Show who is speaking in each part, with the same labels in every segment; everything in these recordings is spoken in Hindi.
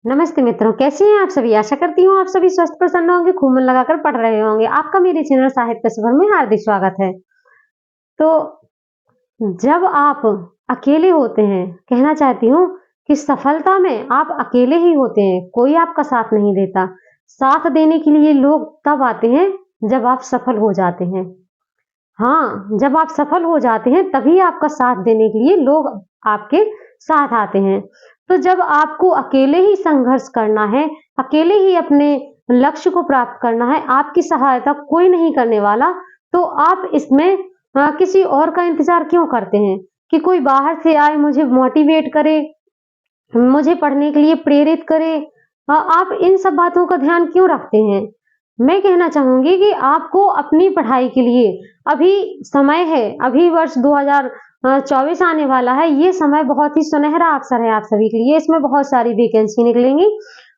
Speaker 1: नमस्ते मित्रों, कैसे हैं आप सभी? आशा करती हूँ आप सभी स्वस्थ प्रसन्न होंगे, खूब मन लगाकर पढ़ रहे होंगे। आपका मेरे चैनल साहित्य सफर में हार्दिक स्वागत है। तो जब आप अकेले होते हैं, कहना चाहती हूँ कि सफलता में आप अकेले ही होते हैं, कोई आपका साथ नहीं देता। साथ देने के लिए लोग तब आते हैं जब आप सफल हो जाते हैं। हाँ, जब आप सफल हो जाते हैं तभी आपका साथ देने के लिए लोग आपके साथ आते हैं। तो जब आपको अकेले ही संघर्ष करना है, अकेले ही अपने लक्ष्य को प्राप्त करना है, आपकी सहायता कोई नहीं करने वाला, तो आप इसमें किसी और का इंतज़ार क्यों करते हैं? कि कोई बाहर से आए, मुझे मोटिवेट करे, मुझे पढ़ने के लिए प्रेरित करे। आप इन सब बातों का ध्यान क्यों रखते हैं? मैं कहना चाहूँगी कि आपको अपनी पढ़ाई के लिए अभी समय है, अभी वर्ष 2024 आने वाला है, ये समय बहुत ही सुनहरा अवसर है आप सभी के लिए, इसमें बहुत सारी वैकेंसी निकलेंगी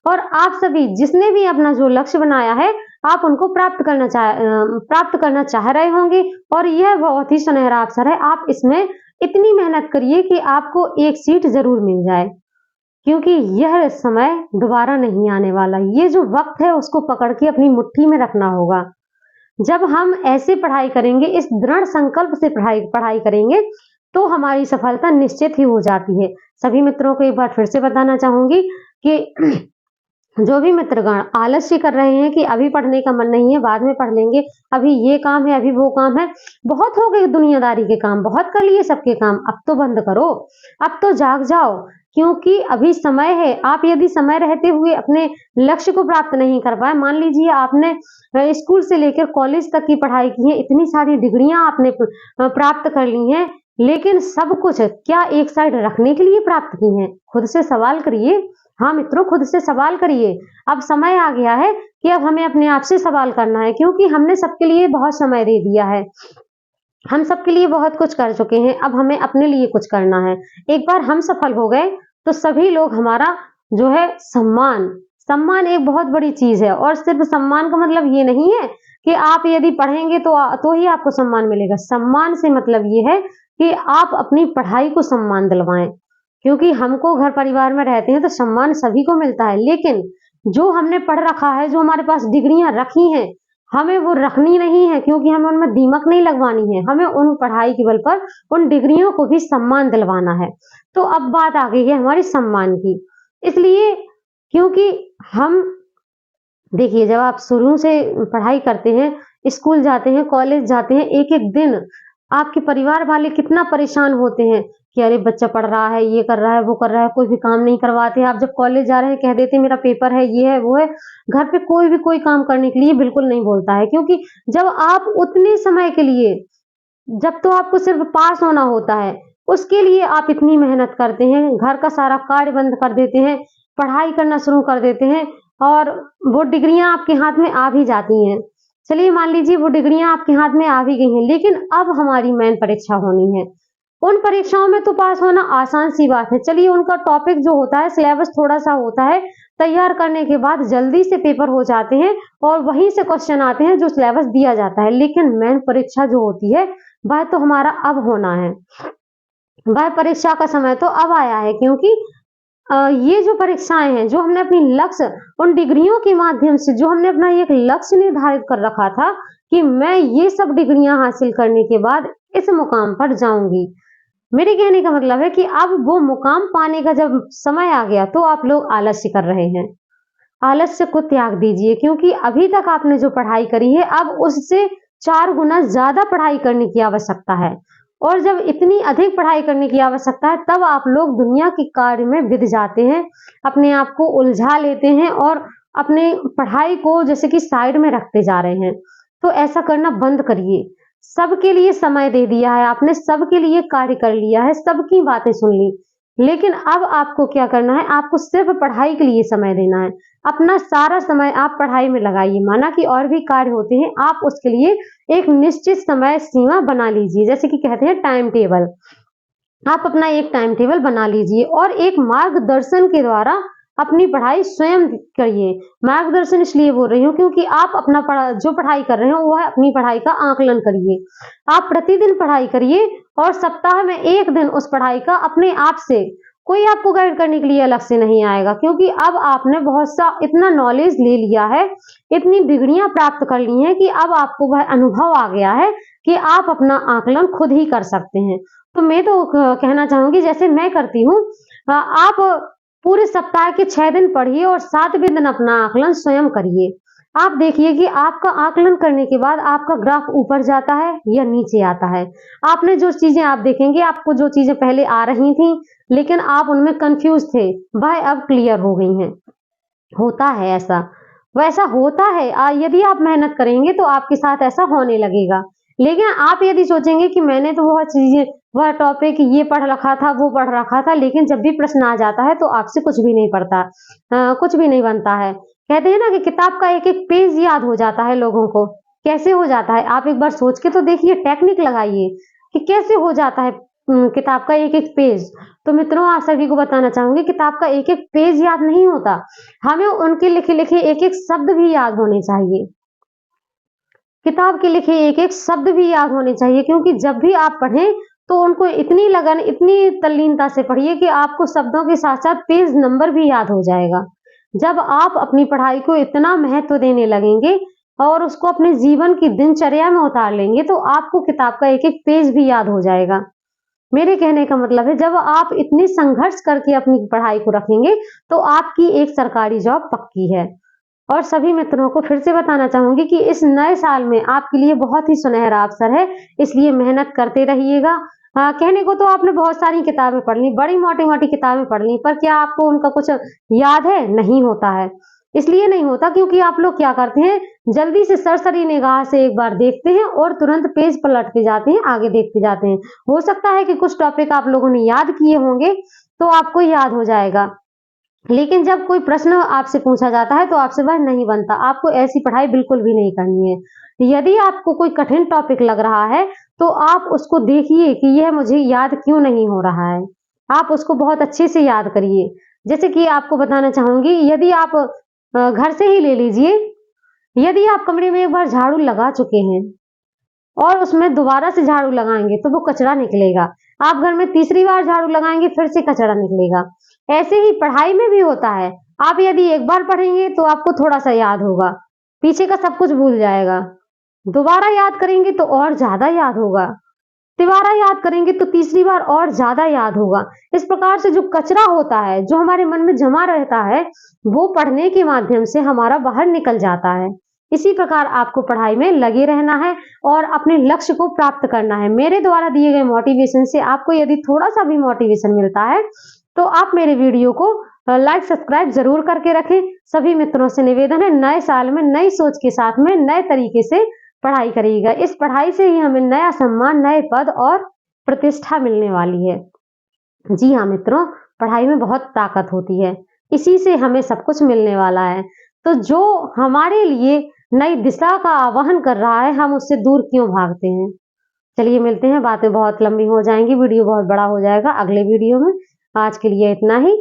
Speaker 1: और आप सभी जिसने भी अपना जो लक्ष्य बनाया है, आप उनको प्राप्त करना चाह रहे होंगे और यह बहुत ही सुनहरा अवसर है। आप इसमें इतनी मेहनत करिए कि आपको एक सीट ज़रूर मिल जाए। क्योंकि यह समय दोबारा नहीं आने वाला। ये जो वक़्त है उसको पकड़ के अपनी मुट्ठी में रखना होगा। जब हम ऐसे पढ़ाई करेंगे, इस दृढ़ संकल्प से पढ़ाई पढ़ाई करेंगे, तो हमारी सफलता निश्चित ही हो जाती है। सभी मित्रों को एक बार फिर से बताना चाहूँगी कि जो भी मित्रगण आलस्य कर रहे हैं कि अभी पढ़ने का मन नहीं है, बाद में पढ़ लेंगे, अभी ये काम है, अभी वो काम है, बहुत हो गए दुनियादारी के काम, बहुत कर लिए सबके काम, अब तो बंद करो, अब तो जाग जाओ, क्योंकि अभी समय है। आप यदि समय रहते हुए अपने लक्ष्य को प्राप्त नहीं कर पाए, मान लीजिए आपने स्कूल से लेकर कॉलेज तक की पढ़ाई की है, इतनी सारी डिग्रियां आपने प्राप्त कर ली हैं, लेकिन सब कुछ क्या एक साइड रखने के लिए प्राप्त की हैं? खुद से सवाल करिए। हाँ मित्रों, खुद से सवाल करिए। अब समय आ गया है कि अब हमें अपने आप से सवाल करना है, क्योंकि हमने सबके लिए बहुत समय दे दिया है। हम सबके लिए बहुत कुछ कर चुके हैं, अब हमें अपने लिए कुछ करना है। एक बार हम सफल हो गए, तो सभी लोग हमारा जो है सम्मान एक बहुत बड़ी चीज़ है और सिर्फ़ सम्मान का मतलब ये नहीं है कि आप यदि पढ़ेंगे तो ही आपको सम्मान मिलेगा। सम्मान से मतलब ये है कि आप अपनी पढ़ाई को सम्मान दिलवाएँ। क्योंकि हमको घर परिवार में रहते हैं तो सम्मान सभी को मिलता है, लेकिन जो हमने पढ़ रखा है, जो हमारे पास डिग्रियाँ रखी हैं, हमें वो रखनी नहीं है, क्योंकि हमें उनमें दीमक नहीं लगवानी है। हमें उन पढ़ाई के बल पर उन डिग्रियों को भी सम्मान दिलवाना है। तो अब बात आ गई है हमारी सम्मान की। इसलिए क्योंकि हम देखिए, जब आप शुरू से पढ़ाई करते हैं, स्कूल जाते हैं, कॉलेज जाते हैं, एक-एक दिन आपके परिवार वाले कितना परेशान होते हैं कि अरे बच्चा पढ़ रहा है, ये कर रहा है, वो कर रहा है, कोई भी काम नहीं करवाते। आप जब कॉलेज जा रहे हैं, कह देते हैं मेरा पेपर है, ये है, वो है। घर पे कोई भी कोई काम करने के लिए बिल्कुल नहीं बोलता है, क्योंकि जब आप उतने समय के लिए, जब तो आपको सिर्फ पास होना होता है, उसके लिए आप इतनी मेहनत करते हैं, घर का सारा कार्य बंद कर देते हैं, पढ़ाई करना शुरू कर देते हैं और वो डिग्रियाँ आपके हाथ में आ भी जाती हैं। चलिए मान लीजिए वो डिग्रियाँ आपके हाथ में आ भी गई हैं, लेकिन अब हमारी मेन परीक्षा होनी है। उन परीक्षाओं में तो पास होना आसान सी बात है। चलिए उनका टॉपिक जो होता है, सिलेबस थोड़ा-सा होता है, तैयार करने के बाद जल्दी से पेपर हो जाते हैं और वहीं से क्वेश्चन आते हैं जो सिलेबस दिया जाता है। लेकिन मेन परीक्षा जो होती है, वह तो हमारा अब होना है। वह परीक्षा का समय तो अब आया है, क्योंकि ये जो परीक्षाएँ हैं, जो हमने अपनी लक्ष्य उन डिग्रियों के माध्यम से, जो हमने अपना एक लक्ष्य निर्धारित कर रखा था कि मैं ये सब डिग्रियाँ हासिल करने के बाद इस मुकाम पर जाऊँगी। मेरे कहने का मतलब है कि अब वो मुकाम पाने का जब समय आ गया, तो आप लोग आलस्य कर रहे हैं। आलस्य को त्याग दीजिए, क्योंकि अभी तक आपने जो पढ़ाई करी है, अब उससे 4 गुना ज़्यादा पढ़ाई करने की आवश्यकता है। और जब इतनी अधिक पढ़ाई करने की आवश्यकता है, तब आप लोग दुनिया के कार्य में विध जाते हैं, अपने आप को उलझा लेते हैं और अपने पढ़ाई को जैसे कि साइड में रखते जा रहे हैं। तो ऐसा करना बंद करिए। सबके लिए समय दे दिया है आपने, सबके लिए कार्य कर लिया है, सबकी बातें सुन ली। लेकिन अब आपको क्या करना है, आपको सिर्फ़ पढ़ाई के लिए समय देना है। अपना सारा समय आप पढ़ाई में लगाइए, माना कि और भी कार्य होते हैं, आप उसके लिए एक निश्चित समय सीमा बना लीजिए, जैसे कि कहते हैं टाइम टेबल। आप अपना एक टाइम टेबल बना लीजिए और एक मार्गदर्शन के द्वारा अपनी पढ़ाई स्वयं करिए। मार्गदर्शन इसलिए बोल रही हूँ क्योंकि आप अपना जो पढ़ाई कर रहे हो, वो है अपनी पढ़ाई का आकलन करिए। आप प्रतिदिन पढ़ाई करिए और सप्ताह में 1 दिन उस पढ़ाई का अपने आप से कोई आपको गाइड करने के लिए अलग से नहीं आएगा, क्योंकि अब आपने बहुत सा इतना नॉलेज ले लिया है, इतनी डिग्रियां प्राप्त कर ली हैं कि अब आपको वह अनुभव आ गया है कि आप अपना आकलन खुद ही कर सकते हैं। तो मैं तो कहना चाहूंगी, जैसे मैं करती हूँ, आप पूरे सप्ताह के 6 दिन पढ़िए और 7वें दिन अपना आकलन स्वयं करिए। आप देखिए कि आपका आकलन करने के बाद आपका ग्राफ ऊपर जाता है या नीचे आता है। आपने जो चीजें आप देखेंगे, आपको जो चीजें पहले आ रही थी लेकिन आप उनमें कंफ्यूज थे, वह अब क्लियर हो गई हैं। होता है ऐसा, वैसा होता है। यदि आप मेहनत करेंगे तो आपके साथ ऐसा होने लगेगा। लेकिन आप यदि सोचेंगे कि मैंने तो वह चीजें, वह टॉपिक ये पढ़ रखा था, वो पढ़ रखा था, लेकिन जब भी प्रश्न आ जाता है तो आपसे कुछ भी नहीं पढ़ता, कुछ भी नहीं बनता है। कहते हैं ना कि किताब का एक एक पेज याद हो जाता है लोगों को। कैसे हो जाता है, आप एक बार सोच के तो देखिए, टेक्निक लगाइए कि कैसे हो जाता है किताब का एक एक पेज। तो मित्रों, आप सभी को बताना चाहूंगी, किताब का एक एक पेज याद नहीं होता, हमें उनके लिखे लिखे एक एक शब्द भी याद होने चाहिए। किताब के लिखे एक एक शब्द भी याद होने चाहिए, क्योंकि जब भी आप पढ़ें तो उनको इतनी लगन, इतनी तल्लीनता से पढ़िए कि आपको शब्दों के साथ साथ पेज नंबर भी याद हो जाएगा। जब आप अपनी पढ़ाई को इतना महत्व देने लगेंगे और उसको अपने जीवन की दिनचर्या में उतार लेंगे तो आपको किताब का एक एक पेज भी याद हो जाएगा। मेरे कहने का मतलब है, जब आप इतनी संघर्ष करके अपनी पढ़ाई को रखेंगे तो आपकी एक सरकारी जॉब पक्की है। और सभी मित्रों को फिर से बताना चाहूंगी कि इस नए साल में आपके लिए बहुत ही सुनहरा अवसर है, इसलिए मेहनत करते रहिएगा। कहने को तो आपने बहुत सारी किताबें पढ़ ली, बड़ी मोटी मोटी किताबें पढ़ ली, पर क्या आपको उनका कुछ याद है? नहीं होता है। इसलिए नहीं होता क्योंकि आप लोग क्या करते हैं, जल्दी से सरसरी निगाह से एक बार देखते हैं और तुरंत पेज पलटते जाते हैं, आगे देखते जाते हैं। हो सकता है कि कुछ टॉपिक आप लोगों ने याद किए होंगे तो आपको याद हो जाएगा, लेकिन जब कोई प्रश्न आपसे पूछा जाता है तो आपसे वह नहीं बनता। आपको ऐसी पढ़ाई बिल्कुल भी नहीं करनी है। यदि आपको कोई कठिन टॉपिक लग रहा है तो आप उसको देखिए कि यह मुझे याद क्यों नहीं हो रहा है, आप उसको बहुत अच्छे से याद करिए। जैसे कि आपको बताना चाहूंगी, यदि आप घर से ही ले लीजिए, यदि आप कमरे में एक बार झाड़ू लगा चुके हैं और उसमें दोबारा से झाड़ू लगाएंगे तो वो कचरा निकलेगा। आप घर में तीसरी बार झाड़ू लगाएंगे, फिर से कचरा निकलेगा। ऐसे ही पढ़ाई में भी होता है। आप यदि एक बार पढ़ेंगे तो आपको थोड़ा सा याद होगा, पीछे का सब कुछ भूल जाएगा। दोबारा याद करेंगे तो और ज्यादा याद होगा, तिबारा याद करेंगे तो तीसरी बार और ज्यादा याद होगा। इस प्रकार से जो कचरा होता है, जो हमारे मन में जमा रहता है, वो पढ़ने के माध्यम से हमारा बाहर निकल जाता है। इसी प्रकार आपको पढ़ाई में लगे रहना है और अपने लक्ष्य को प्राप्त करना है। मेरे द्वारा दिए गए मोटिवेशन से आपको यदि थोड़ा सा भी मोटिवेशन मिलता है तो आप मेरे वीडियो को लाइक सब्सक्राइब जरूर करके रखें। सभी मित्रों से निवेदन है, नए साल में नई सोच के साथ में नए तरीके से पढ़ाई करिएगा। इस पढ़ाई से ही हमें नया सम्मान, नए पद और प्रतिष्ठा मिलने वाली है। जी हाँ मित्रों, पढ़ाई में बहुत ताकत होती है, इसी से हमें सब कुछ मिलने वाला है। तो जो हमारे लिए नई दिशा का आवाहन कर रहा है, हम उससे दूर क्यों भागते हैं। चलिए मिलते हैं, बातें बहुत लंबी हो जाएंगी, वीडियो बहुत बड़ा हो जाएगा अगले वीडियो में। आज के लिए इतना ही।